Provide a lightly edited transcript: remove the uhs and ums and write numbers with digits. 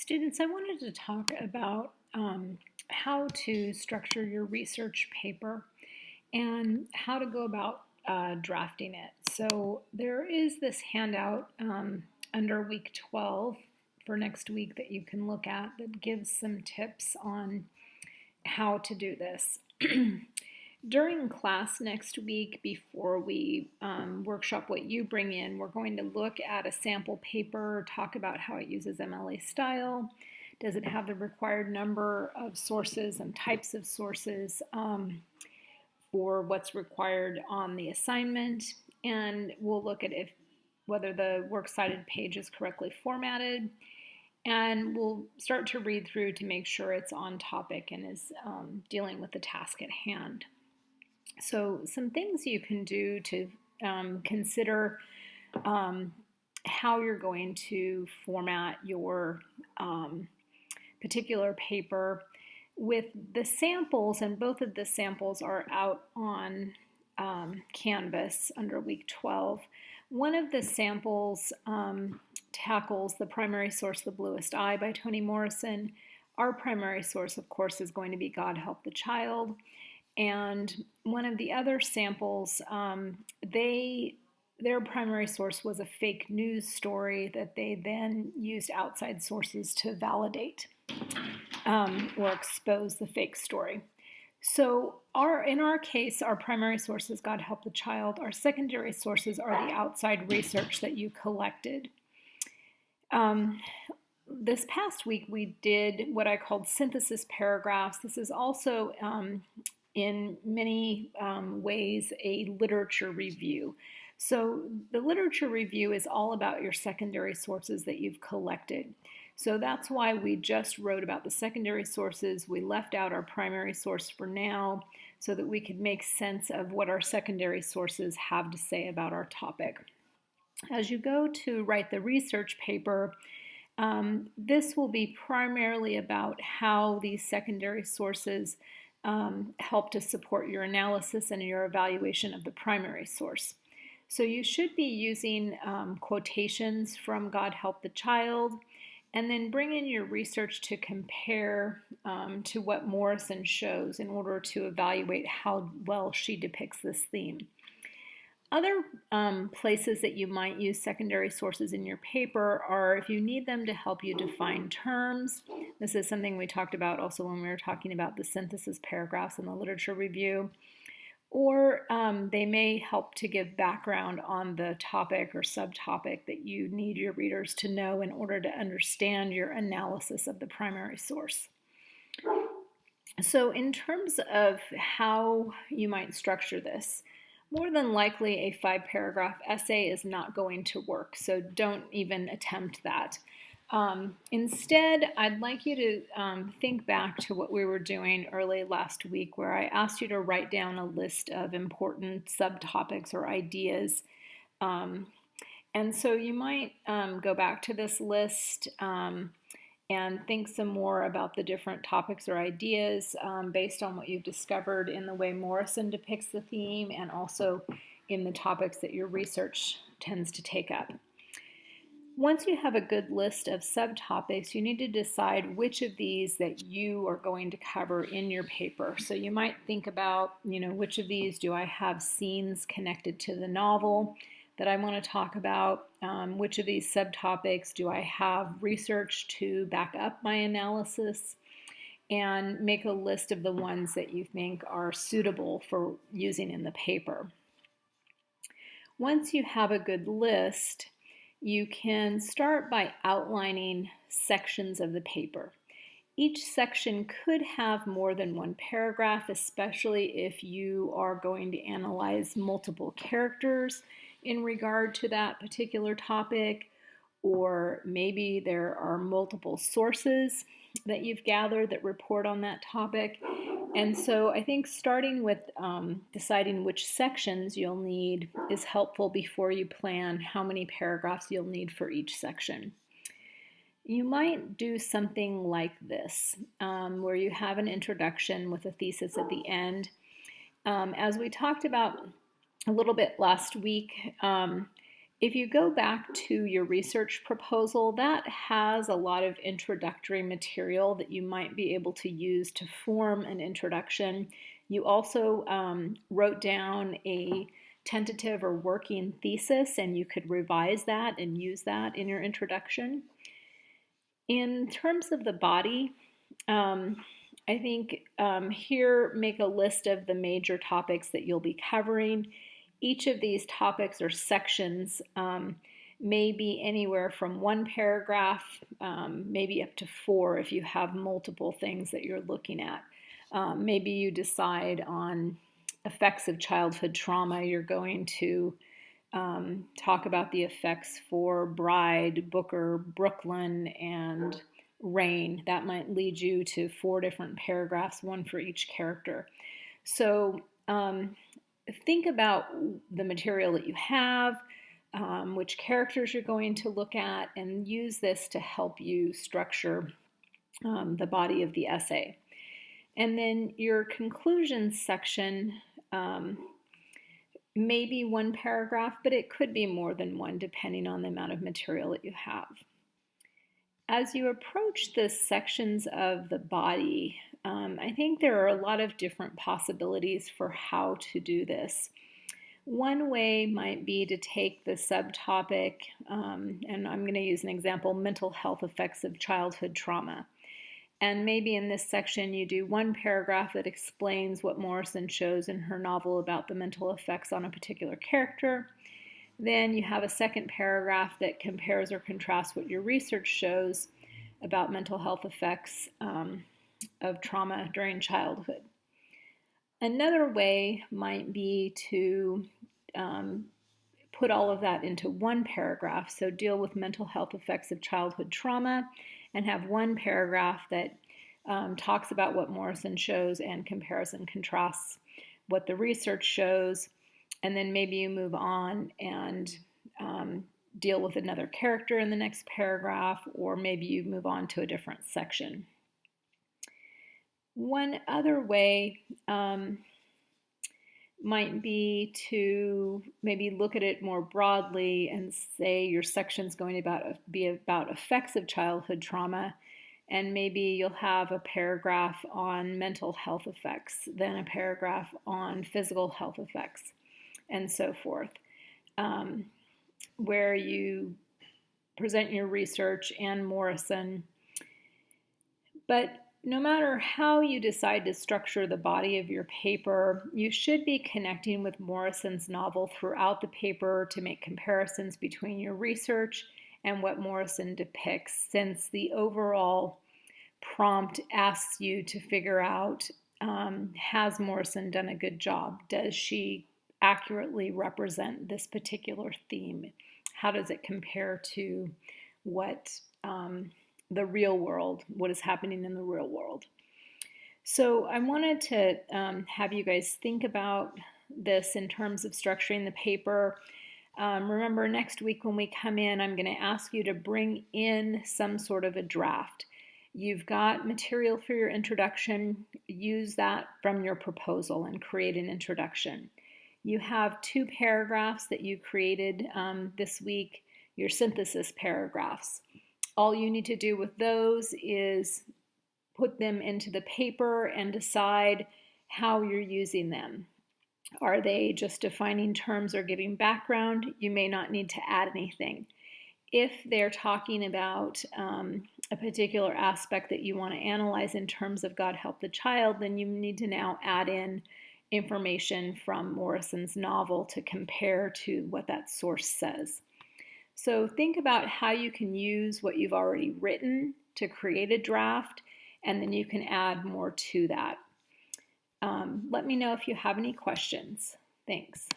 Students, I wanted to talk about how to structure your research paper and how to go about drafting it. So there is this handout under week 12 for next week that you can look at that gives some tips on how to do this. During class next week, before we workshop what you bring in, we're going to look at a sample paper, talk about how it uses MLA style. Does it have the required number of sources and types of sources for what's required on the assignment? And we'll look at whether the works cited page is correctly formatted. And we'll start to read through to make sure it's on topic and is dealing with the task at hand. So some things you can do to consider how you're going to format your particular paper with the samples, and both of the samples are out on Canvas under week 12. One of the samples tackles The Primary Source, The Bluest Eye by Toni Morrison. Our primary source, of course, is going to be God Help the Child. And one of the other samples, their primary source was a fake news story that they then used outside sources to validate or expose the fake story. So in our case, our primary source is God Help the Child. Our secondary sources are the outside research that you collected. This past week, we did what I called synthesis paragraphs. This is also in many ways a literature review. So the literature review is all about your secondary sources that you've collected. So that's why we just wrote about the secondary sources. We left out our primary source for now so that we could make sense of what our secondary sources have to say about our topic. As you go to write the research paper, this will be primarily about how these secondary sources help to support your analysis and your evaluation of the primary source. So you should be using quotations from God Help the Child, and then bring in your research to compare to what Morrison shows in order to evaluate how well she depicts this theme. Other places that you might use secondary sources in your paper are if you need them to help you define terms. This is something we talked about also when we were talking about the synthesis paragraphs in the literature review. Or they may help to give background on the topic or subtopic that you need your readers to know in order to understand your analysis of the primary source. So in terms of how you might structure this, more than likely a 5-paragraph essay is not going to work, so don't even attempt that. Instead, I'd like you to think back to what we were doing early last week, where I asked you to write down a list of important subtopics or ideas. And so you might go back to this list and think some more about the different topics or ideas based on what you've discovered in the way Morrison depicts the theme and also in the topics that your research tends to take up. Once you have a good list of subtopics, you need to decide which of these that you are going to cover in your paper. So you might think about, which of these do I have scenes connected to the novel that I want to talk about? Which of these subtopics do I have research to back up my analysis? And make a list of the ones that you think are suitable for using in the paper. Once you have a good list, you can start by outlining sections of the paper. Each section could have more than one paragraph, especially if you are going to analyze multiple characters in regard to that particular topic, or maybe there are multiple sources that you've gathered that report on that topic. And so I think starting with deciding which sections you'll need is helpful before you plan how many paragraphs you'll need for each section. You might do something like this, where you have an introduction with a thesis at the end. As we talked about a little bit last week, If you go back to your research proposal, that has a lot of introductory material that you might be able to use to form an introduction. You also wrote down a tentative or working thesis, and you could revise that and use that in your introduction. In terms of the body, I think here make a list of the major topics that you'll be covering. Each of these topics or sections may be anywhere from 1 paragraph, maybe up to 4 if you have multiple things that you're looking at. Maybe you decide on effects of childhood trauma. You're going to talk about the effects for Bride, Booker, Brooklyn, and Rain. That might lead you to 4 different paragraphs, 1 for each character. So think about the material that you have, which characters you're going to look at, and use this to help you structure the body of the essay. And then your conclusion section may be 1 paragraph, but it could be more than 1 depending on the amount of material that you have. As you approach the sections of the body, I think there are a lot of different possibilities for how to do this. One way might be to take the subtopic, and I'm going to use an example, mental health effects of childhood trauma. And maybe in this section you do 1 paragraph that explains what Morrison shows in her novel about the mental effects on a particular character. Then you have a 2nd paragraph that compares or contrasts what your research shows about mental health effects of trauma during childhood. Another way might be to put all of that into 1 paragraph, so deal with mental health effects of childhood trauma and have 1 paragraph that talks about what Morrison shows and compares and contrasts what the research shows. And then maybe you move on and deal with another character in the next paragraph, or maybe you move on to a different section. One other way might be to maybe look at it more broadly and say your section's going to be about effects of childhood trauma, and maybe you'll have a paragraph on mental health effects, then a paragraph on physical health effects, and so forth, where you present your research and Morrison. But no matter how you decide to structure the body of your paper, you should be connecting with Morrison's novel throughout the paper to make comparisons between your research and what Morrison depicts, since the overall prompt asks you to figure out, has Morrison done a good job? Does she accurately represent this particular theme? How does it compare to what the real world, what is happening in the real world? So I wanted to have you guys think about this in terms of structuring the paper. Remember, next week when we come in, I'm going to ask you to bring in some sort of a draft. You've got material for your introduction. Use that from your proposal and create an introduction. You have 2 paragraphs that you created this week, your synthesis paragraphs. All you need to do with those is put them into the paper and decide how you're using them. Are they just defining terms or giving background? You may not need to add anything. If they're talking about a particular aspect that you want to analyze in terms of God Help the Child, then you need to now add in information from Morrison's novel to compare to what that source says. So think about how you can use what you've already written to create a draft, and then you can add more to that. Let me know if you have any questions. Thanks.